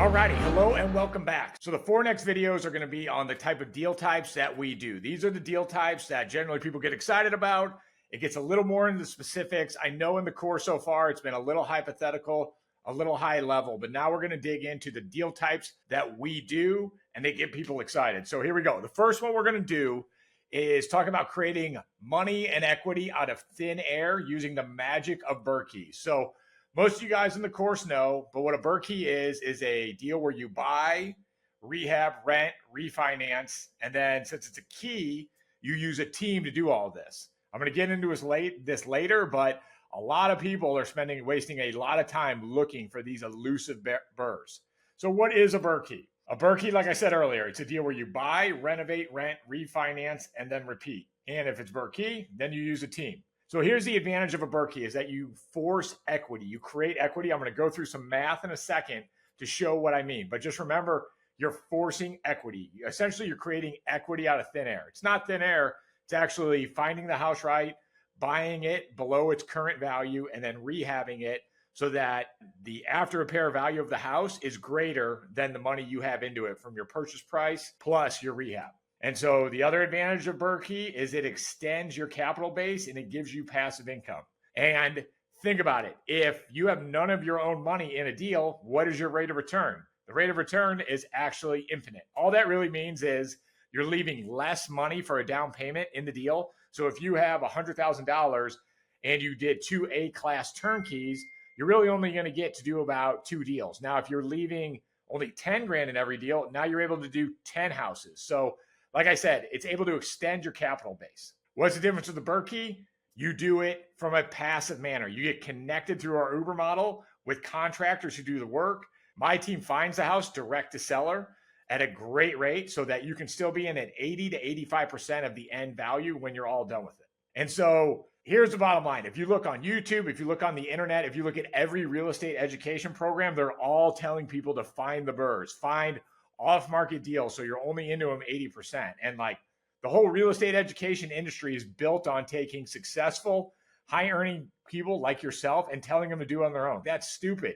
Alrighty, hello and welcome back. So the four next videos are going to be on the type of deal types that we do. These are the deal types that generally people get excited about. It gets a little more into the specifics. I know in the course so far, it's been a little hypothetical, a little high level, but now we're going to dig into the deal types that we do and they get people excited. So here we go. The first one we're going to do is talk about creating money and equity out of thin air using the magic of BRRRKeys. So most of you guys in the course know, but what a BRRRKey is a deal where you buy, rehab, rent, refinance, and then since it's a key, you use a team to do all this. I'm going to get into this later, but a lot of people are wasting a lot of time looking for these elusive BRRRs. So what is a BRRRKey? A BRRRKey, like I said earlier, it's a deal where you buy, renovate, rent, refinance, and then repeat. And if it's BRRRKey, then you use a team. So here's the advantage of a BRRRKey is that you force equity. You create equity. I'm going to go through some math in a second to show what I mean. But just remember, you're forcing equity. Essentially, you're creating equity out of thin air. It's not thin air. It's actually finding the house right, buying it below its current value, and then rehabbing it so that the after repair value of the house is greater than the money you have into it from your purchase price plus your rehab. And so the other advantage of BRRRKey is it extends your capital base and it gives you passive income. And think about it. If you have none of your own money in a deal, what is your rate of return? The rate of return is actually infinite. All that really means is you're leaving less money for a down payment in the deal. So if you have $100,000 and you did 2 A-class turnkeys, you're really only going to get to do about 2 deals. Now, if you're leaving only 10 grand in every deal, now you're able to do 10 houses. So like I said, it's able to extend your capital base. What's the difference with the BRRRKey? You do it from a passive manner. You get connected through our Uber model with contractors who do the work. My team finds the house direct to seller at a great rate so that you can still be in at 80 to 85% of the end value when you're all done with it. And so here's the bottom line. If you look on YouTube, if you look on the internet, if you look at every real estate education program, they're all telling people to find the BRRRs, find off-market deals, so you're only into them 80%. And like the whole real estate education industry is built on taking successful, high-earning people like yourself and telling them to do it on their own. That's stupid.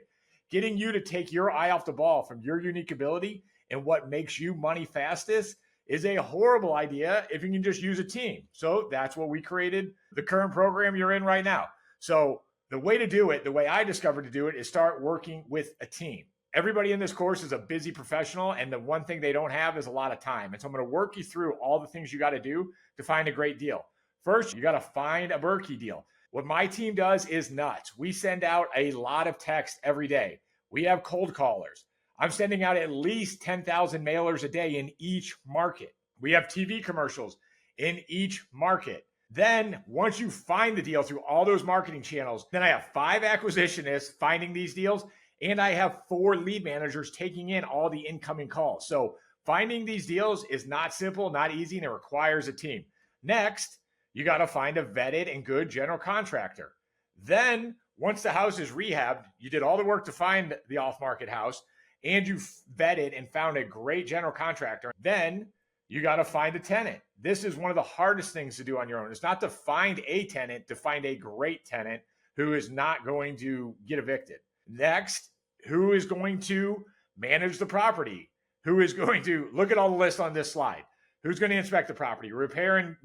Getting you to take your eye off the ball from your unique ability and what makes you money fastest is a horrible idea if you can just use a team. So that's what we created, the current program you're in right now. So the way to do it, the way I discovered to do it, is start working with a team. Everybody in this course is a busy professional, and the one thing they don't have is a lot of time. And so I'm going to work you through all the things you got to do to find a great deal. First, you got to find a BRRRKey deal. What my team does is nuts. We send out a lot of text every day. We have cold callers. I'm sending out at least 10,000 mailers a day in each market. We have TV commercials in each market. Then once you find the deal through all those marketing channels, then I have 5 acquisitionists finding these deals. And I have 4 lead managers taking in all the incoming calls. So finding these deals is not simple, not easy, and it requires a team. Next, you got to find a vetted and good general contractor. Then once the house is rehabbed, you did all the work to find the off-market house and you vetted and found a great general contractor. Then you got to find a tenant. This is one of the hardest things to do on your own. It's not to find a tenant, to find a great tenant who is not going to get evicted. Next, who is going to manage the property? Who is going to look at all the lists on this slide? Who's going to inspect the property, repair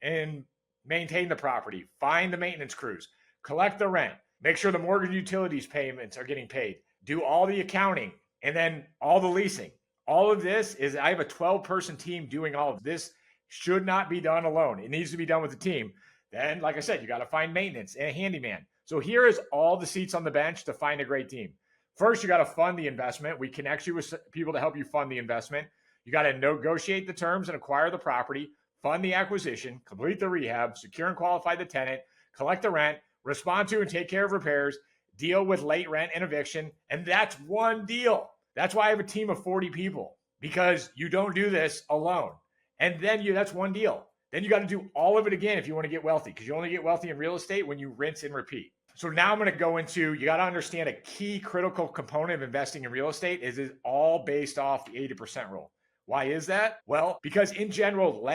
and maintain the property, find the maintenance crews, collect the rent, make sure the mortgage utilities payments are getting paid, do all the accounting, and then all the leasing. All of this is, I have a 12-person team doing all of this. Should not be done alone. It needs to be done with a team. Then, like I said, you got to find maintenance and a handyman. So here is all the seats on the bench to find a great team. First, you got to fund the investment. We connect you with people to help you fund the investment. You got to negotiate the terms and acquire the property, fund the acquisition, complete the rehab, secure and qualify the tenant, collect the rent, respond to and take care of repairs, deal with late rent and eviction. And that's one deal. That's why I have a team of 40 people, because you don't do this alone. And then that's one deal. Then you got to do all of it again if you want to get wealthy, because you only get wealthy in real estate when you rinse and repeat. So now I'm going to go into, you got to understand a key critical component of investing in real estate is it's all based off the 80% rule. Why is that? Well, because in general,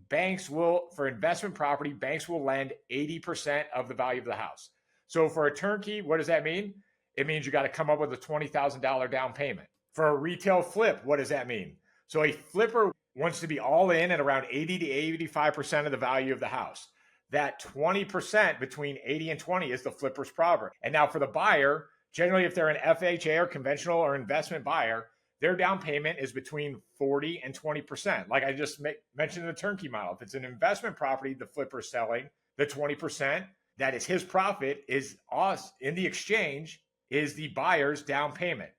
banks will, for investment property, banks will lend 80% of the value of the house. So for a turnkey, what does that mean? It means you got to come up with a $20,000 down payment. For a retail flip, what does that mean? So a flipper wants to be all in at around 80 to 85% of the value of the house. That 20% between 80 and 20 is the flipper's profit. And now for the buyer, generally if they're an FHA or conventional or investment buyer, their down payment is between 40 and 20%. Like I just mentioned in the turnkey model, if it's an investment property the flipper's selling, the 20% that is his profit is us in the exchange is the buyer's down payment.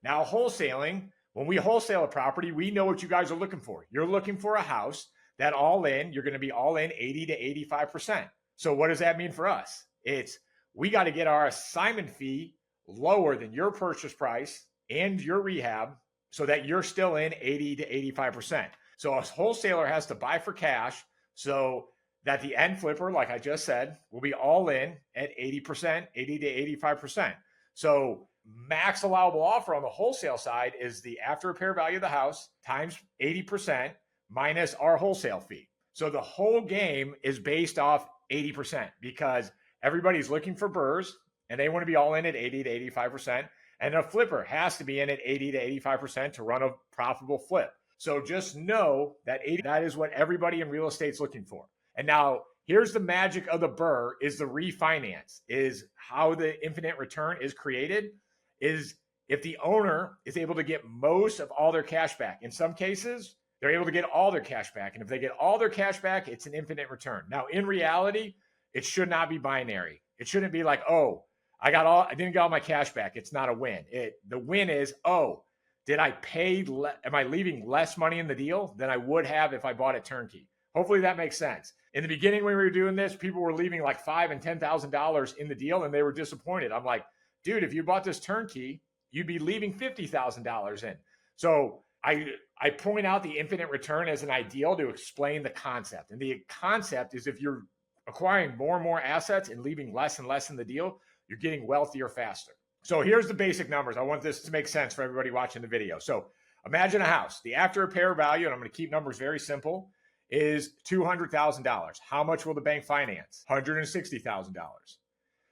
Now wholesaling, when we wholesale a property, we know what you guys are looking for. You're looking for a house that all in, you're going to be all in 80 to 85%. So what does that mean for us? It's we got to get our assignment fee lower than your purchase price and your rehab so that you're still in 80 to 85%. So a wholesaler has to buy for cash so that the end flipper, like I just said, will be all in at 80%, 80 to 85%. So max allowable offer on the wholesale side is the after repair value of the house times 80% minus our wholesale fee. So the whole game is based off 80% because everybody's looking for BRRRs and they want to be all in at 80 to 85%. And a flipper has to be in at 80 to 85% to run a profitable flip. So just know that that is what everybody in real estate is looking for. And now here's the magic of the BRRRR is the refinance, is how the infinite return is created, is if the owner is able to get most of all their cash back. In some cases, they're able to get all their cash back. And if they get all their cash back, it's an infinite return. Now, in reality, it should not be binary. It shouldn't be like, oh, I didn't get all my cash back. It's not a win. The win is, oh, am I leaving less money in the deal than I would have if I bought it turnkey? Hopefully that makes sense. In the beginning, when we were doing this, people were leaving like $5,000 and $10,000 in the deal and they were disappointed. I'm like, dude, if you bought this turnkey, you'd be leaving $50,000 in. So I point out the infinite return as an ideal to explain the concept. And the concept is if you're acquiring more and more assets and leaving less and less in the deal, you're getting wealthier faster. So here's the basic numbers. I want this to make sense for everybody watching the video. So imagine a house. The after repair value, and I'm going to keep numbers very simple, is $200,000. How much will the bank finance? $160,000.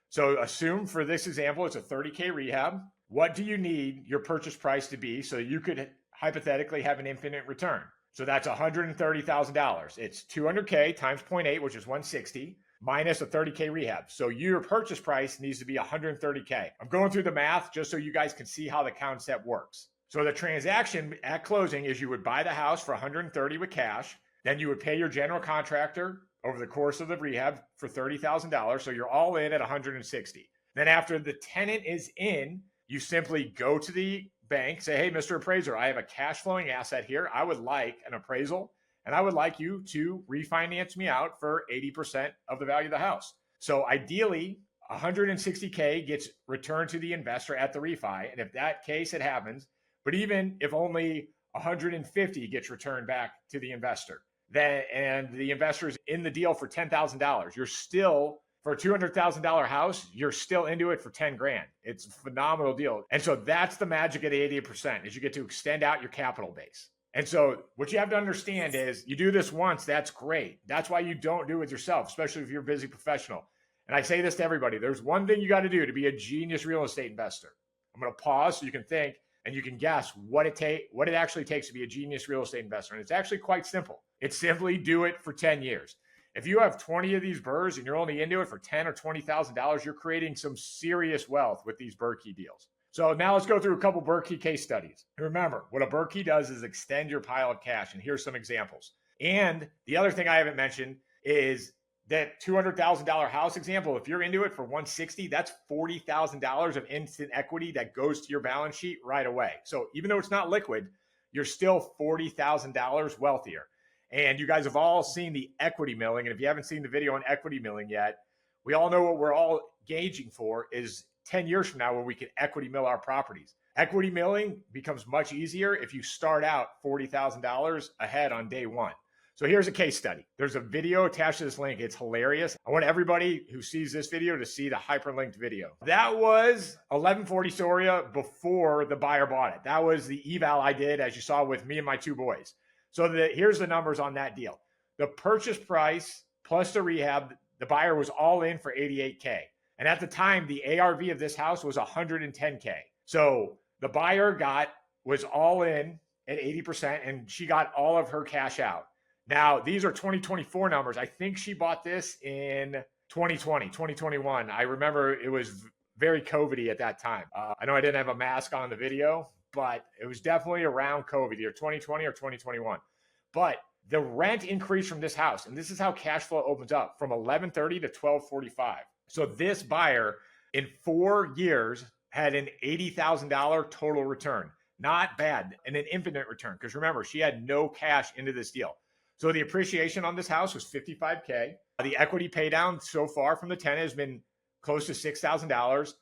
So assume for this example, it's a 30K rehab. What do you need your purchase price to be so you could hypothetically have an infinite return? So that's $130,000. It's 200K times 0.8, which is 160, minus a 30K rehab. So your purchase price needs to be 130K. I'm going through the math just so you guys can see how the concept works. So the transaction at closing is you would buy the house for 130 with cash. Then you would pay your general contractor over the course of the rehab for $30,000. So you're all in at 160. Then after the tenant is in, you simply go to the bank, say, hey, Mr. Appraiser, I have a cash flowing asset here. I would like an appraisal and I would like you to refinance me out for 80% of the value of the house. So ideally, 160K gets returned to the investor at the refi. And if that case, it happens. But even if only 150 gets returned back to the investor, and the investor is in the deal for $10,000, you're still, for a $200,000 house, you're still into it for 10 grand. It's a phenomenal deal. And so that's the magic of the 80% is you get to extend out your capital base. And so what you have to understand is you do this once, that's great. That's why you don't do it yourself, especially if you're a busy professional. And I say this to everybody, there's one thing you got to do to be a genius real estate investor. I'm going to pause so you can think and you can guess what it actually takes to be a genius real estate investor. And it's actually quite simple. It's simply do it for 10 years. If you have 20 of these BRRRRs and you're only into it for $10,000 or $20,000, you're creating some serious wealth with these BRRRRKey deals. So now let's go through a couple BRRRRKey case studies. And remember, what a BRRRRKey does is extend your pile of cash. And here's some examples. And the other thing I haven't mentioned is that $200,000 house example. If you're into it for 160, that's $40,000 of instant equity that goes to your balance sheet right away. So even though it's not liquid, you're still $40,000 wealthier. And you guys have all seen the equity milling. And if you haven't seen the video on equity milling yet, we all know what we're all gauging for is 10 years from now when we can equity mill our properties. Equity milling becomes much easier if you start out $40,000 ahead on day one. So here's a case study. There's a video attached to this link. It's hilarious. I want everybody who sees this video to see the hyperlinked video. That was 1140 Soria before the buyer bought it. That was the eval I did, as you saw, with me and my two boys. So here's the numbers on that deal. The purchase price plus the rehab, the buyer was all in for 88K. And at the time, the ARV of this house was 110K. So the buyer got was all in at 80%, and she got all of her cash out. Now, these are 2024 numbers. I think she bought this in 2020, 2021. I remember it was very COVID-y at that time. I know I didn't have a mask on the video, but it was definitely around COVID, either 2020 or 2021. But the rent increase from this house, and this is how cash flow opens up, from 1130 to 1245. So this buyer in 4 years had an $80,000 total return. Not bad, and an infinite return, because remember, she had no cash into this deal. So the appreciation on this house was $55K. The equity pay down so far from the tenant has been close to $6,000.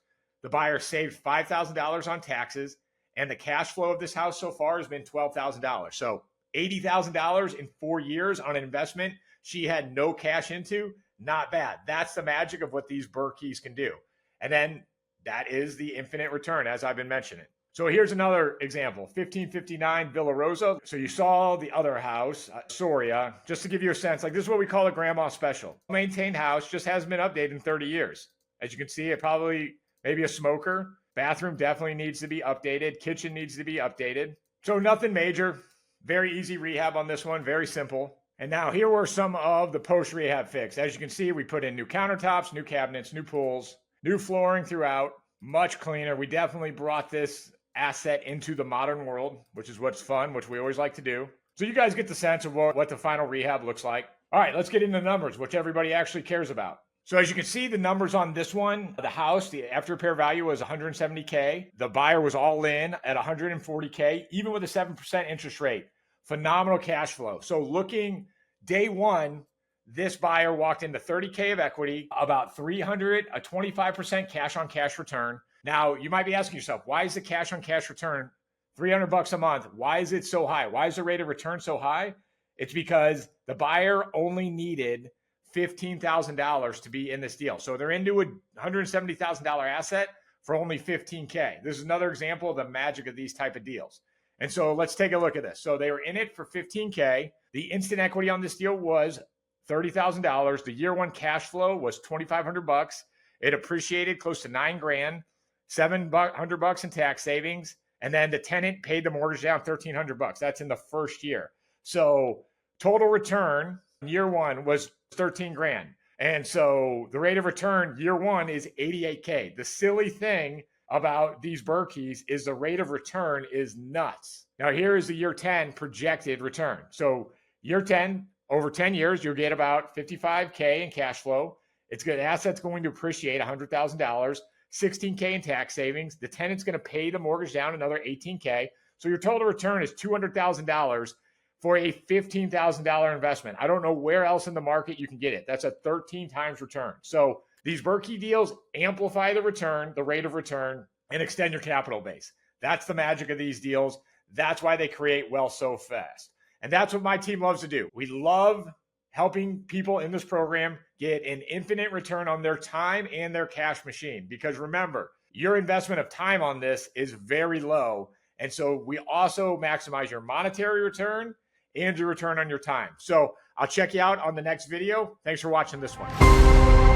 The buyer saved $5,000 on taxes, and the cash flow of this house so far has been $12,000. So $80,000 in 4 years on an investment she had no cash into. Not bad. That's the magic of what these BRRRKeys can do. And then that is the infinite return, as I've been mentioning. So here's another example, 1559 Villa Rosa. So you saw the other house, Soria, just to give you a sense, like this is what we call a grandma special. Maintained house, just hasn't been updated in 30 years. As you can see, it probably maybe a smoker. Bathroom definitely needs to be updated. Kitchen needs to be updated. So nothing major. Very easy rehab on this one, very simple. And now here were some of the post-rehab fix. As you can see, we put in new countertops, new cabinets, new pools, new flooring throughout, much cleaner. We definitely brought this asset into the modern world, which is what's fun, which we always like to do. So you guys get the sense of what the final rehab looks like. All right, let's get into the numbers, which everybody actually cares about. So as you can see, the numbers on this one, the house, the after repair value was $170K. The buyer was all in at $140K, even with a 7% interest rate. Phenomenal cash flow. So looking day one, this buyer walked into $30K of equity, about 300, a 25% cash on cash return. Now, you might be asking yourself, why is the cash on cash return $300 a month? Why is it so high? Why is the rate of return so high? It's because the buyer only needed $15,000 to be in this deal. So they're into a $170,000 asset for only $15K. This is another example of the magic of these type of deals. And so let's take a look at this. So they were in it for $15K. The instant equity on this deal was $30,000. The year one cash flow was $2,500. It appreciated close to $9,000, $700 in tax savings. And then the tenant paid the mortgage down $1,300. That's in the first year. So total return year one was $13,000. And so the rate of return year one is $88K. The silly thing about these BRRRKeys is the rate of return is nuts. Now here is the year 10 projected return. So year 10, over 10 years, you'll get about $55K in cash flow. It's good. Assets going to appreciate $100,000, $16K in tax savings. The tenant's going to pay the mortgage down another $18K. So your total return is $200,000 for a $15,000 investment. I don't know where else in the market you can get it. That's a 13 times return. So these BRRRKey deals amplify the return, the rate of return, and extend your capital base. That's the magic of these deals. That's why they create wealth so fast. And that's what my team loves to do. We love helping people in this program get an infinite return on their time and their cash machine. Because remember, your investment of time on this is very low. And so we also maximize your monetary return and your return on your time. So I'll check you out on the next video. Thanks for watching this one.